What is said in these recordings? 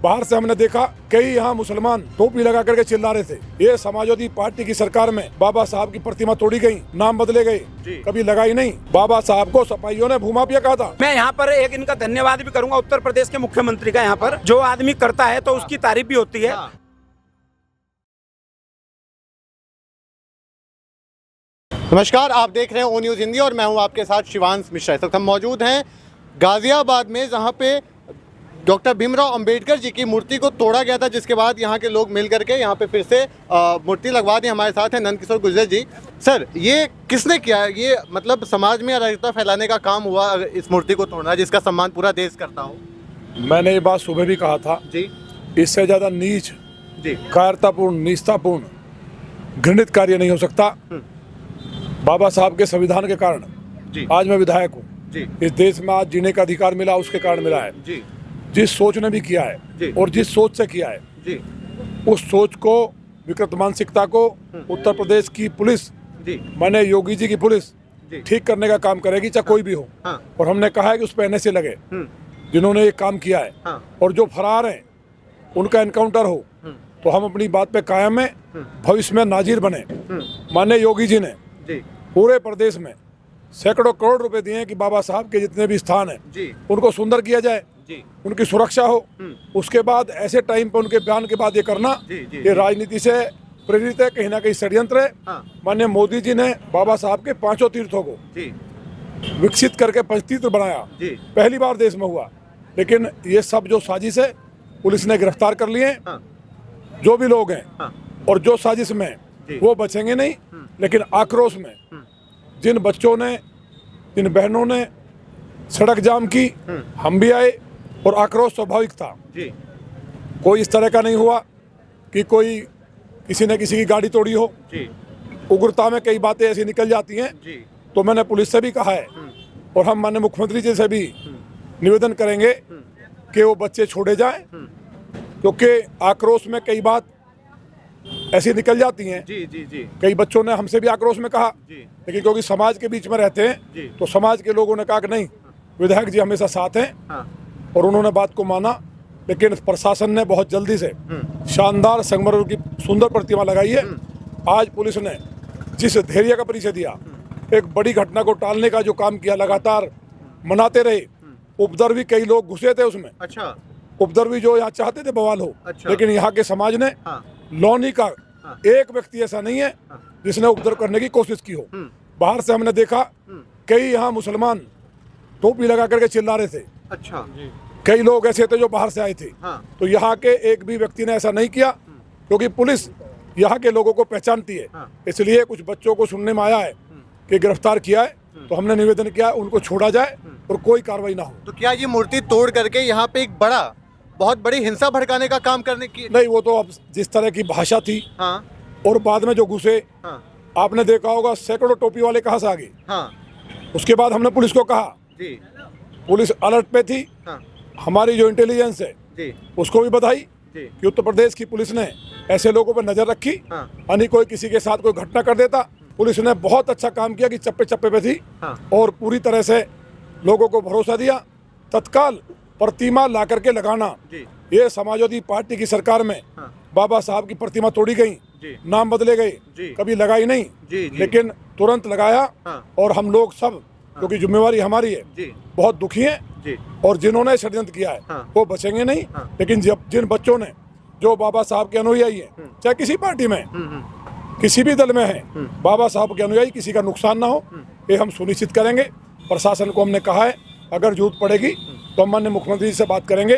बाहर से हमने देखा कई यहाँ मुसलमान टोपी लगा करके चिल्ला रहे थे। ये समाजवादी पार्टी की सरकार में बाबा साहब की प्रतिमा तोड़ी गई, नाम बदले गए, कभी लगाई नहीं। बाबा साहब को सपाइयों ने भूमाफिया कहा था। मैं यहाँ पर एक इनका धन्यवाद भी करूंगा उत्तर प्रदेश के मुख्यमंत्री का। यहाँ पर जो आदमी करता है तो उसकी तारीफ भी होती है। नमस्कार, आप देख रहे हैं ओ न्यूज़ हिंदी और मैं हूं आपके साथ शिवांश मिश्रा। इस वक्त हम मौजूद हैं गाजियाबाद में, जहां पे डॉक्टर भीमराव अंबेडकर जी की मूर्ति को तोड़ा गया था, जिसके बाद यहां के लोग मिल करके यहां पे फिर से मूर्ति लगवा दी। हमारे साथ हैं नंद किशोर गुर्जर जी। सर, ये किसने किया? ये मतलब समाज में अराजकता फैलाने का काम हुआ इस मूर्ति को तोड़ना, जिसका सम्मान पूरा देश करता हो? मैंने ये बात सुबह भी कहा था जी। इससे ज्यादा नीच जी, कायरतापूर्ण, निष्ठापूर्ण, घृणित कार्य नहीं हो सकता। बाबा साहब के संविधान के कारण जी, आज मैं विधायक हूँ। जी, इस देश में आज जीने का अधिकार मिला, उसके कारण मिला है। जी, जिस सोच ने भी किया जी। है और जिस सोच से किया है, जी, उस सोच को, विकृत मानसिकता को उत्तर प्रदेश की पुलिस, जी, माने योगी जी की पुलिस जी। ठीक करने का काम करेगी, चाहे कोई भी हो। हाँ। और हमने कहा है कि उस पर NSA लगे जिन्होंने ये काम किया है। हाँ। और जो फरार हैं उनका एनकाउंटर हो। तो हम अपनी बात पे कायम है, भविष्य में नाजिर बने। माननीय योगी जी ने जी, पूरे प्रदेश में सैकड़ों करोड़ रुपए दिए हैं कि बाबा साहब के जितने भी स्थान हैं जी, उनको सुंदर किया जाए, जी, उनकी सुरक्षा हो। उसके बाद ऐसे टाइम पे उनके बयान के बाद ये करना, जी, जी, ये राजनीति से प्रेरित है, कहीं ना कहीं षड्यंत्र है। हाँ। माननीय मोदी जी ने बाबा साहब के 5 तीर्थों को जी, विकसित करके 5 तीर्थ बनाया, जी। पहली बार देश में हुआ। लेकिन ये सब जो साजिश है, पुलिस ने गिरफ्तार कर लिए हैं। हाँ। जो भी लोग हैं हाँ। और जो साजिश में जी। वो बचेंगे नहीं। लेकिन आक्रोश में जिन बच्चों ने, जिन बहनों ने सड़क जाम की, हम भी आए और आक्रोश स्वाभाविक था। जी, कोई इस तरह का नहीं हुआ कि कोई किसी ने किसी की गाड़ी तोड़ी हो। जी, उग्रता में कई बातें ऐसी निकल जाती हैं। जी, तो मैंने पुलिस से भी कहा है और हम माननीय मुख्यमंत्री जी से भी निवेदन करेंगे कि वो बच्चे छोड़े जाएं, क्योंकि आक्रोश में कई बात ऐसी निकल जाती हैं। जी, जी, जी, कई बच्चों ने हमसे भी आक्रोश में कहा, जी, लेकिन क्योंकि समाज के बीच में रहते जी। हैं तो समाज के लोगों ने कहा कि नहीं, विधायक जी हमेशा साथ हैं। हाँ। और उन्होंने बात को माना। लेकिन प्रशासन ने बहुत जल्दी से शानदार संगमरमर की सुंदर प्रतिमा लगाई है। आज पुलिस ने जिस धैर्य का परिचय दिया, एक बड़ी घटना को टालने का जो काम किया, लगातार मनाते रहे। उपद्रवी कई लोग घुसे थे उसमें, अच्छा, उपद्रवी जो यहाँ चाहते थे बवाल हो। अच्छा। लेकिन यहाँ के समाज ने हाँ, लौनी का हाँ। एक व्यक्ति ऐसा नहीं है जिसने उपद्रव करने की कोशिश की हो। बाहर से हमने देखा कई यहाँ मुसलमान टोपी लगा करके चिल्ला रहे थे। अच्छा, कई लोग ऐसे थे जो बाहर से आए थे। हाँ। तो यहाँ के एक भी व्यक्ति ने ऐसा नहीं किया, क्योंकि पुलिस यहाँ के लोगों को पहचानती है। हाँ। इसलिए कुछ बच्चों को सुनने में आया है कि गिरफ्तार किया है, तो हमने निवेदन किया उनको छोड़ा जाए और कोई कार्रवाई ना हो। तो क्या ये मूर्ति तोड़ करके यहाँ पे एक बहुत बड़ी हिंसा भड़काने का काम करने की? नहीं, वो तो अब जिस तरह की भाषा थी हाँ, और बाद में जो घुसे, हाँ, आपने देखा होगा सैकड़ों टोपी वाले कहाँ से आ गए। हाँ, उसके बाद हमने पुलिस को कहा, जी, पुलिस अलर्ट पे थी। हाँ, हमारी जो इंटेलिजेंस है जी, उसको भी बधाई जी, कि उत्तर प्रदेश की पुलिस ने ऐसे लोगों पर नजर रखी। हाँ, यानी कोई किसी के साथ कोई घटना कर देता, पुलिस ने बहुत अच्छा काम किया कि चप्पे चप्पे पे थी। हाँ। और पूरी तरह से लोगों को भरोसा दिया। तत्काल प्रतिमा ला करके लगाना, जी, ये समाजवादी पार्टी की सरकार में हाँ। बाबा साहब की प्रतिमा तोड़ी गई, जी, नाम बदले गए, जी। कभी लगाई नहीं। जी, जी। लेकिन तुरंत लगाया। हाँ। और हम लोग सब, क्योंकि जिम्मेवारी हमारी है, जी, बहुत दुखी हैं। जी, और जिन्होंने षड्यंत्र किया है हाँ। वो बचेंगे नहीं। हाँ। लेकिन जिन बच्चों ने, जो बाबा साहब के अनुयायी हैं, चाहे किसी पार्टी में, किसी भी दल में है, बाबा साहब के अनुयायी, किसी का नुकसान ना हो, ये हम सुनिश्चित करेंगे। प्रशासन को हमने कहा है अगर जरूरत पड़ेगी तो हम माननीय मुख्यमंत्री जी से बात करेंगे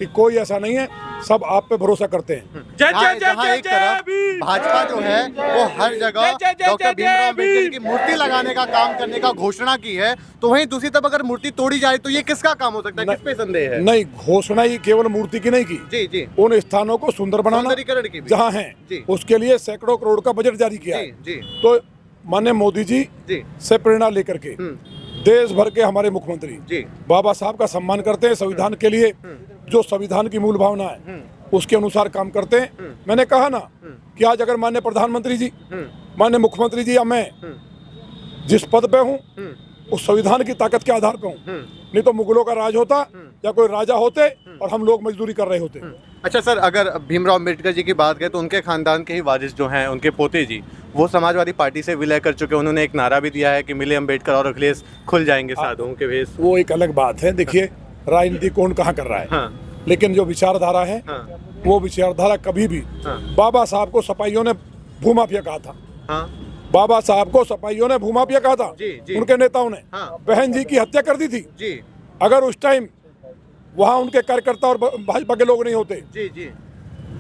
कि कोई ऐसा नहीं है, सब आप पे भरोसा करते हैं। जहाँ एक तरफ भाजपा जो है वो हर जगह डॉक्टर भीमराव अंबेडकर की मूर्ति लगाने का काम करने का घोषणा की है, तो वहीं दूसरी तरफ अगर मूर्ति तोड़ी जाए तो ये किसका काम हो सकता है? किस पे संदेह है? नहीं, घोषणा ही केवल मूर्ति की नहीं की, जी, जी, उन स्थानों को सुंदर बनाना, सौंदर्यीकरण की भी। जहाँ हैं जी। उसके लिए सैकड़ों करोड़ का बजट जारी किया है। जी, जी, तो माननीय मोदी जी जी, से प्रेरणा लेकर के देश भर के हमारे मुख्यमंत्री जी, बाबा साहब का सम्मान करते हैं। संविधान के लिए जो संविधान की मूल भावना है उसके अनुसार काम करते हैं। मैंने कहा ना कि आज अगर माननीय प्रधानमंत्री जी, माननीय मुख्यमंत्री जी या मैं जिस पद पे हूँ उस संविधान की ताकत के आधार पे हूँ। नहीं तो मुगलों का राज होता या कोई राजा होते और हम लोग मजदूरी कर रहे होते। अच्छा सर, अगर भीमराव अम्बेडकर जी की बात करें तो उनके खानदान के ही वारिस जो हैं, उनके पोते जी, वो समाजवादी पार्टी से विलय कर चुके। उन्होंने एक नारा भी दिया है कि मिले अम्बेडकर और अखिलेश खुल जाएंगे साधुओं के भेष। वो एक अलग बात है। देखिए, राजनीति कौन कहाँ कर रहा है, हाँ, लेकिन जो विचारधारा है हाँ, वो विचारधारा कभी भी हाँ, बाबा साहब को सपाइयों ने भूमाफिया कहा था। हाँ, बाबा साहब को सपाइयों ने भूमाफिया कहा था, जी, जी। उनके नेताओं ने। हाँ। बहन जी की हत्या कर दी थी। जी, अगर उस टाइम वहाँ उनके कार्यकर्ता और भाजपा के लोग नहीं होते, जी, जी,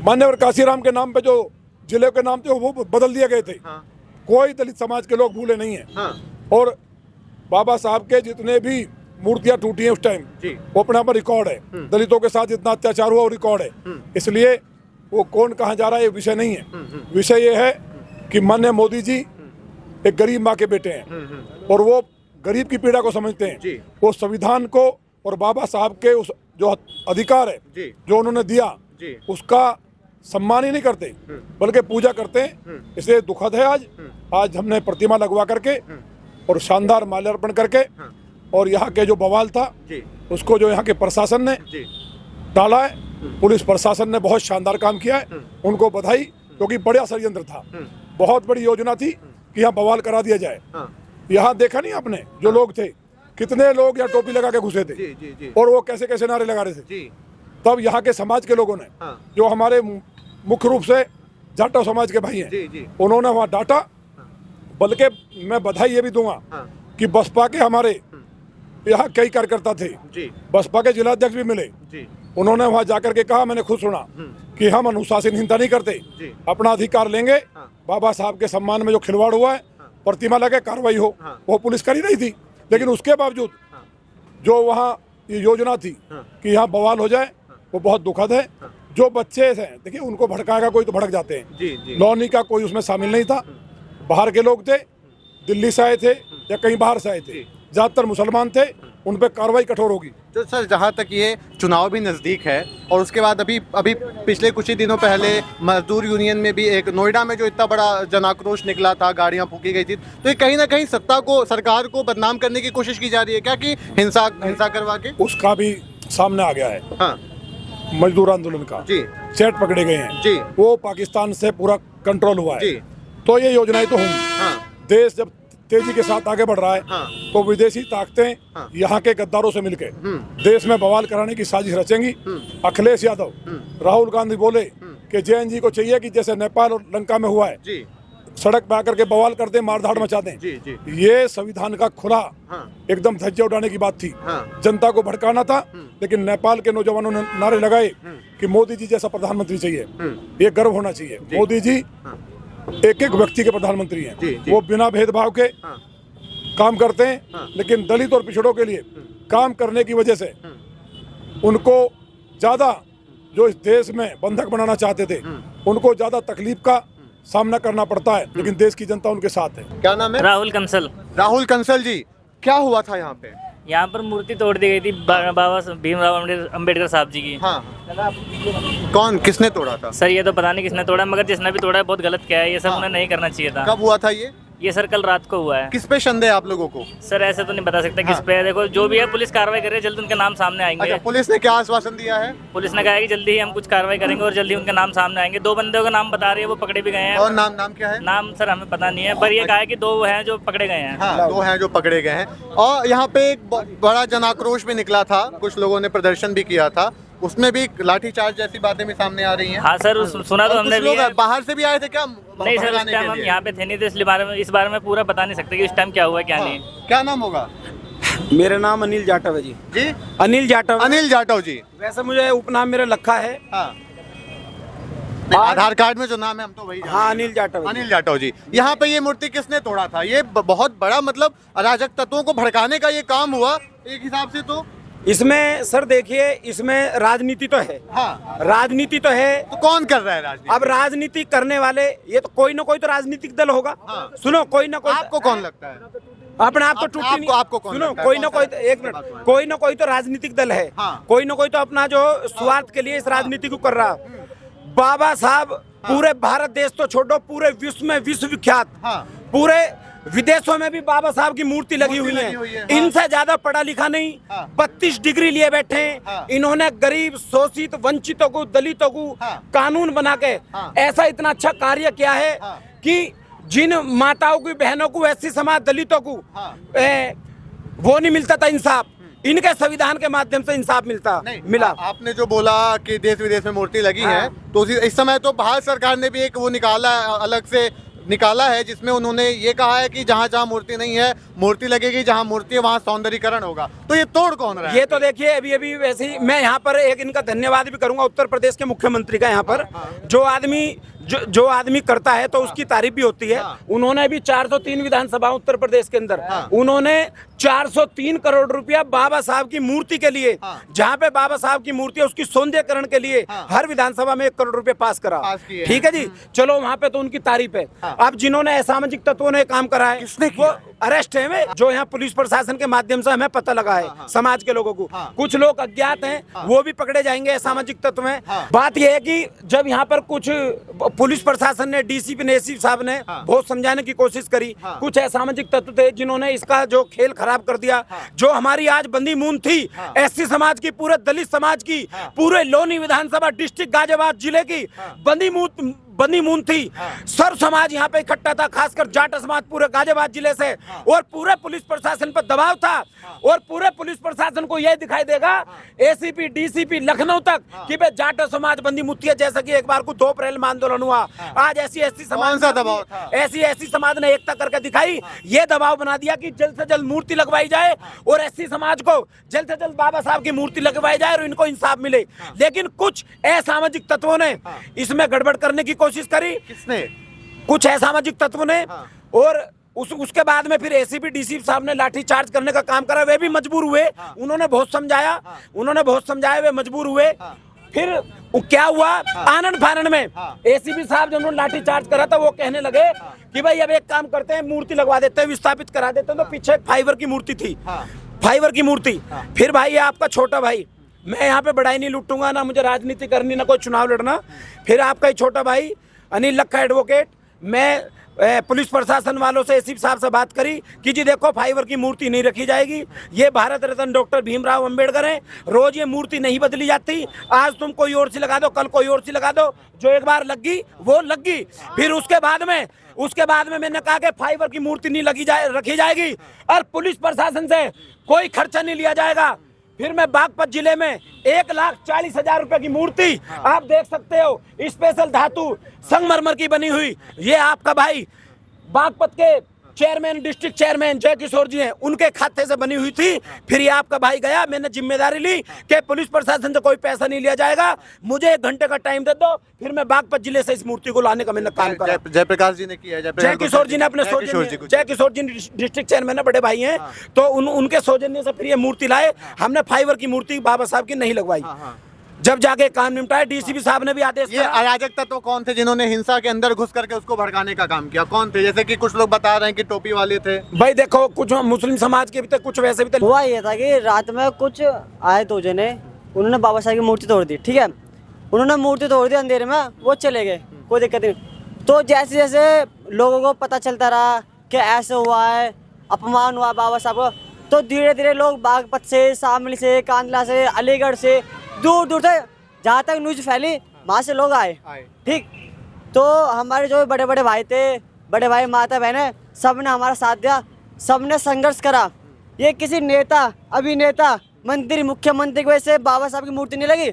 मान्यवर काशीराम के नाम पे जो जिले के नाम थे वो बदल दिए गए थे। हाँ, कोई दलित समाज के लोग भूले नहीं है। हाँ, और बाबा साहब के जितने भी मूर्तियां टूटी हैं उस टाइम, जी, वो अपने आप में रिकॉर्ड है। दलितों के साथ जितना अत्याचार हुआ वो रिकॉर्ड है। इसलिए वो कौन कहाँ जा रहा है ये विषय नहीं है। विषय ये है कि माननीय मोदी जी एक गरीब माँ के बेटे हैं और वो गरीब की पीड़ा को समझते हैं। जी। वो संविधान को और बाबा साहब के उस जो अधिकार है जी, जो उन्होंने दिया, जी, उसका सम्मान ही नहीं करते बल्कि पूजा करते हैं। इसलिए दुखद है आज हमने प्रतिमा लगवा करके और शानदार माल्यार्पण करके और यहाँ के जो बवाल था जी, उसको जो यहाँ के प्रशासन ने जी, टाला है। पुलिस प्रशासन ने बहुत शानदार काम किया है, उनको बधाई, क्योंकि बड़ा षड्यंत्र था। बहुत बड़ी योजना थी कि यहाँ बवाल करा दिया जाए। हाँ, यहाँ देखा नहीं आपने, जो लोग थे कितने लोग यहाँ टोपी लगा के घुसे थे जी, जी, जी, और वो कैसे कैसे नारे लगा रहे थे। जी, तब यहाँ के समाज के लोगों ने, हाँ, जो हमारे मुख्य रूप से जाटव समाज के भाई हैं, जी, जी, उन्होंने वहाँ डांटा। बल्कि मैं बधाई ये भी दूंगा हाँ, कि बसपा के हमारे यहाँ कई कार्यकर्ता थे, जी, बसपा के जिलाध्यक्ष भी मिले। जी, उन्होंने वहाँ जाकर के कहा, मैंने खुद सुना कि हम अनुशासनहीनता नहीं करते, जी, अपना अधिकार लेंगे। हाँ, बाबा साहब के सम्मान में जो खिलवाड़ हुआ है, प्रतिमा लगे कार्रवाई हो। हाँ, वो पुलिस कर ही रही थी, लेकिन उसके बावजूद हाँ, जो वहाँ ये योजना थी हाँ, कि यहाँ बवाल हो जाए, वो बहुत दुखद है। जो बच्चे हैं, देखिए, उनको भड़काएगा कोई तो भड़क जाते हैं। जी, जी, लौनी का कोई उसमें शामिल नहीं था। बाहर के लोग थे, दिल्ली से आए थे या कहीं बाहर से आए थे, ज़्यादातर मुसलमान थे। उन पर कार्रवाई कठोर होगी। तो सर, जहाँ तक ये चुनाव भी नज़दीक है और उसके बाद अभी अभी पिछले कुछ ही दिनों पहले मजदूर यूनियन में भी एक नोएडा में जो इतना बड़ा जनाक्रोश निकला था, गाड़ियाँ फूकी गई थी, तो ये कहीं ना कहीं सत्ता को, सरकार को बदनाम करने की कोशिश की जा रही है क्या, कि हिंसा करवा के? उसका भी सामने आ गया है। हाँ, मजदूर आंदोलन का जी, सेट पकड़े गए हैं जी, वो पाकिस्तान से पूरा कंट्रोल हुआ है। जी, तो ये योजनाएं तो होंगी। हाँ, देश जब तेजी के साथ आगे बढ़ रहा है, हाँ, तो विदेशी ताकतें हाँ, यहाँ के गद्दारों से मिलकर देश में बवाल कराने की साजिश रचेंगी। अखिलेश यादव, राहुल गांधी बोले कि जेएनजी को चाहिए कि जैसे नेपाल और लंका में हुआ है, जी, सड़क पे आकर के बवाल कर दें, मारधाड़ मचा दें। जी, जी, ये संविधान का खुला हाँ, एकदम धज्जियां उड़ाने की बात थी। हाँ, जनता को भड़काना था, लेकिन नेपाल के नौजवानों ने नारे लगाए कि मोदी जी जैसा प्रधानमंत्री चाहिए। ये गर्व होना चाहिए। मोदी जी एक एक व्यक्ति के प्रधानमंत्री हैं। जी, जी। वो बिना भेदभाव के हाँ, काम करते हैं, हाँ। लेकिन दलित और पिछड़ों के लिए काम करने की वजह से उनको ज़्यादा, जो इस देश में बंधक बनाना चाहते थे, उनको ज़्यादा तकलीफ का सामना करना पड़ता है, लेकिन देश की जनता उनके साथ है। क्या नाम है? राहुल कंसल। राहुल कंसल जी, क्या हुआ था यहाँ पे? यहाँ पर मूर्ति तोड़ दी गई थी बाबा भीमराव अम्बेडकर साहब जी की। हाँ, कौन, किसने तोड़ा था? सर ये तो पता नहीं किसने तोड़ा, मगर जिसने भी तोड़ा है बहुत गलत किया है। ये सब उन्हें नहीं करना चाहिए था। कब हुआ था ये सर कल रात को हुआ है। किस पे संदेह है आप लोगों को? सर ऐसे तो नहीं बता सकता किस पे है। देखो जो भी है पुलिस कार्रवाई कर रही है, जल्दी उनके नाम सामने आएंगे। अच्छा, पुलिस ने क्या आश्वासन दिया है? पुलिस ने कहा है कि जल्दी ही हम कुछ कार्रवाई करेंगे और जल्दी उनके नाम सामने आएंगे। 2 बंदों का नाम बता रही है, वो पकड़े भी गए हैं। और नाम क्या है? नाम सर हमें पता नहीं है, पर ये कहा है कि 2 हैं जो पकड़े गए हैं। हाँ, 2 हैं जो पकड़े गए हैं। और यहाँ पे एक बड़ा जनाक्रोश भी निकला था, कुछ लोगों ने प्रदर्शन भी किया था, उसमें भी लाठीचार्ज जैसी बातें भी सामने आ रही हैं। हाँ सर, सुना तो और हमने कुछ भी लोग है। बाहर से भी आए थे क्या? नहीं सर, इस भगाने टाइम के हम लिए? यहाँ पे थे नहीं, तो इस बारे में पूरा बता नहीं सकते कि इस टाइम क्या हुआ क्या हाँ, नहीं। क्या नाम होगा? मेरा नाम अनिल जाटव है जी। जी, अनिल जाटव। अनिल जाटव जी। वैसे मुझे उपनाम मेरा लखा है। हाँ, आधार कार्ड में जो नाम है हम तो वही जानते हाँ, हैं। अनिल जाटव। अनिल जाटव जी, यहाँ पे ये मूर्ति किसने तोड़ा था? ये बहुत बड़ा, मतलब अराजक तत्वों को भड़काने का ये काम हुआ एक हिसाब से तो। इसमें सर देखिए, इसमें राजनीति तो है। हाँ, राजनीति तो है। तो कौन कर रहा है राजनीति? अब राजनीति करने वाले ये तो कोई ना कोई तो राजनीतिक दल होगा। हाँ। सुनो, कोई ना कोई आपको कौन लगता है? अपने आप तो आप- टूटी आपको- नहीं। आपको कौन सुनो, लगता है? कोई ना कौन कोई, एक मिनट, कोई ना कोई तो राजनीतिक दल है। हाँ। कोई ना कोई तो अपना जो स्वार्थ के लिए इस राजनीति को कर रहा। बाबा साहब पूरे भारत देश तो छोड़ो, पूरे विश्व में विश्व विख्यात, हाँ। पूरे विदेशों में भी बाबा साहब की मूर्ति लगी हुई लगी हुई है। है, इनसे ज्यादा पढ़ा लिखा नहीं, हाँ। 32 डिग्री लिए बैठे हैं। हाँ। इन्होंने गरीब, शोषित, वंचितों को, दलितों को हाँ। कानून बना के हाँ। ऐसा इतना अच्छा कार्य किया है हाँ। कि जिन माताओं की, बहनों को, एससी समाज, दलितों को हाँ। वो नहीं मिलता था इंसाफ, इनके संविधान के माध्यम से इंसाफ मिला। आपने जो बोला कि देश विदेश में मूर्ति लगी है, तो इस समय तो भारत सरकार ने भी एक वो निकाला, अलग से निकाला है, जिसमें उन्होंने ये कहा है कि जहाँ जहाँ मूर्ति नहीं है, मूर्ति लगेगी, जहाँ मूर्ति है वहाँ सौंदर्यीकरण होगा। तो ये तोड़ कौन रहा है? ये तो देखिए, अभी वैसे ही मैं यहाँ पर एक इनका धन्यवाद भी करूंगा उत्तर प्रदेश के मुख्यमंत्री का। यहाँ पर जो आदमी करता है तो उसकी तारीफ भी होती है। उन्होंने भी 403 विधानसभा उत्तर प्रदेश के अंदर उन्होंने 403 करोड़ रुपया बाबा साहब की मूर्ति के लिए, जहाँ पे बाबा साहब की मूर्ति है उसकी सौंदर्यीकरण के लिए हर विधानसभा में 1 करोड़ रुपए पास करा। ठीक है जी, चलो वहाँ पे तो उनकी तारीफ है। अब जिन्होंने असामाजिक तत्वों ने काम करा है, वो अरेस्ट है में, जो यहाँ पुलिस प्रशासन के माध्यम से हमें पता लगा है, समाज के लोगों को। कुछ लोग अज्ञात हैं, वो भी पकड़े जाएंगे असामाजिक तत्व में। बात यह है कि जब यहाँ पर कुछ पुलिस प्रशासन ने, डीसीपी ने, एसीपी साहब ने बहुत समझाने की कोशिश करी, कुछ असामाजिक तत्व थे जिन्होंने इसका जो खेल खराब कर दिया। जो हमारी आज बंदी मून थी, एससी समाज की, पूरे दलित समाज की, पूरे लोनी विधानसभा डिस्ट्रिक्ट गाजियाबाद जिले की बंदी मून थी। सर्व समाज यहाँ पे इकट्ठा था, खासकर जाट समाज पूरे गाजियाबाद जिले से, और पूरे पुलिस प्रशासन पर दबाव था। और पूरे पुलिस प्रशासन को यह दिखाई देगा, एसीपी, डीसीपी लखनऊ तक, कि भाई जाट समाज बंदी मुक्ति है। जैसा कि एक बार को 2 अप्रैल में आंदोलन हुआ, आज ऐसी समाज, दबाव था? ऐसी समाज ने एकता करके दिखाई, ये दबाव बना दिया कि जल्द से जल्द मूर्ति लगवाई जाए और एससी समाज को जल्द से जल्द बाबा साहब की मूर्ति लगवाई जाए और इनको इंसाफ मिले। लेकिन कुछ असामाजिक तत्वों ने इसमें गड़बड़ करने की कोशिश करी। किसने? कुछ असामाजिक तत्वों ने। और उसके बाद में फिर एसीपी, डीसीपी साहब ने लाठी चार्ज करने का काम करा। वे भी मजबूर हुए, उन्होंने बहुत समझाया, वे मजबूर हुए। फिर क्या हुआ, आनंद फानंद में एसीपी साहब जब लाठी चार्ज करा था, वो कहने लगे कि भाई अब एक काम करते हैं, मूर्ति लगवा देते हैं, विस्थापित करा देते हैं। तो पीछे एक फाइबर की मूर्ति थी, फाइबर की मूर्ति। फिर भाई आपका छोटा भाई, मैं यहाँ पे बड़ाई नहीं लूटूंगा, ना मुझे राजनीति करनी, ना कोई चुनाव लड़ना। फिर आपका ही छोटा भाई अनिल लखा एडवोकेट, मैं पुलिस प्रशासन वालों से, एसीपी साहब से बात करी कि जी देखो, फाइबर की मूर्ति नहीं रखी जाएगी, ये भारत रत्न डॉक्टर भीमराव अंबेडकर हैं, रोज ये मूर्ति नहीं बदली जाती, आज तुम कोई और सी लगा दो, कल कोई और सी लगा दो। जो एक बार लग गई वो लग गई। फिर उसके बाद में मैंने कहा कि फाइबर की मूर्ति नहीं रखी जाएगी और पुलिस प्रशासन से कोई खर्चा नहीं लिया जाएगा। फिर मैं बागपत जिले में 1,40,000 रुपए की मूर्ति, आप देख सकते हो, स्पेशल धातु संगमरमर की बनी हुई, ये आपका भाई बागपत के चेयरमैन, डिस्ट्रिक्ट चेयरमैन जय किशोर जी हैं, उनके खाते से बनी हुई थी। फिर ये आपका भाई गया, मैंने जिम्मेदारी ली कि पुलिस प्रशासन से कोई पैसा नहीं लिया जाएगा, मुझे 1 घंटे का टाइम दे दो। फिर मैं बागपत जिले से इस मूर्ति को लाने का मैंने काम करा। जयप्रकाश जी ने किया, जय किशोर जी ने अपने जय किशोर जी डिस्ट्रिक्ट चेयरमैन है, बड़े भाई हैं, तो उनके सौजन्य से फिर ये मूर्ति लाए। हमने फाइबर की मूर्ति बाबा साहब की नहीं लगवाई, जब जाके काम निपटाया। डीसीपी साहब ने भी आदेश। ये अराजक तत्व कौन थे जिन्होंने हिंसा के अंदर घुस करके उसको भड़काने का काम किया? कौन थे? जैसे कि कुछ लोग बता रहे हैं कि टोपी वाले थे। भाई देखो, कुछ मुस्लिम समाज के भी थे, कुछ वैसे भी थे। हुआ ये था कि रात में कुछ आए 2 जने, उन्होंने बाबा साहब की मूर्ति तोड़ दी। ठीक है, उन्होंने मूर्ति तोड़ दी अंधेरे में, वो चले गए, कोई दिक्कत नहीं। तो जैसे जैसे लोगों को पता चलता रहा कि ऐसे हुआ है, अपमान हुआ बाबा साहब को, तो धीरे धीरे लोग बागपत से, शामली से, कांदला से, अलीगढ़ से, दूर दूर से, जहाँ तक न्यूज़ फैली वहाँ से लोग आए। ठीक, तो हमारे जो बड़े बड़े भाई थे, बड़े भाई, माता बहनें, सब ने हमारा साथ दिया, सब ने संघर्ष करा। ये किसी नेता, अभिनेता, मंत्री, मुख्यमंत्री की वजह से बाबा साहब की मूर्ति नहीं लगी,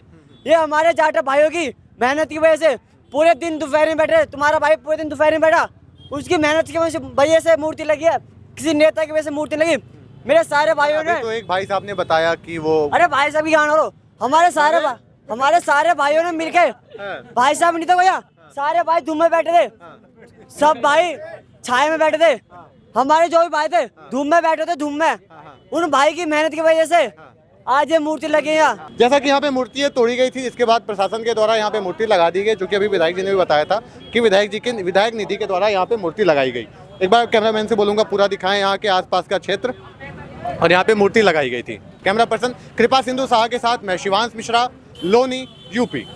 ये हमारे जाट भाइयों की मेहनत की वजह से। पूरे दिन दोपहर में बैठे, तुम्हारा भाई पूरे दिन दोपहर में बैठा, उसकी मेहनत की वजह से मूर्ति लगी है, किसी नेता की वजह से मूर्ति लगी। मेरे सारे भाइयों ने, तो एक भाई साहब ने बताया कि वो, अरे भाई साहब की गाना हो, हमारे सारे भाइयों ने मिलके, भाई साहब नहीं थे भैया, सारे भाई धूम में बैठे थे, सब भाई छाए में बैठे थे, हमारे जो भी भाई थे धूम में बैठे थे, धूम में। उन भाई की मेहनत की वजह से आज ये मूर्ति लगी है। जैसा कि यहाँ पे मूर्तियाँ तोड़ी गई थी, इसके बाद प्रशासन के द्वारा यहाँ पे मूर्ति लगा दी गई, जो कि अभी विधायक जी ने भी बताया था कि विधायक निधि के द्वारा यहाँ पे मूर्ति लगाई गई। एक बार कैमरामैन से बोलूँगा पूरा दिखाएं यहाँ के आसपास का क्षेत्र, और यहाँ पे मूर्ति लगाई गई थी। कैमरा पर्सन कृपा सिंधु साहा के साथ मैं शिवांश मिश्रा, लोनी, यूपी।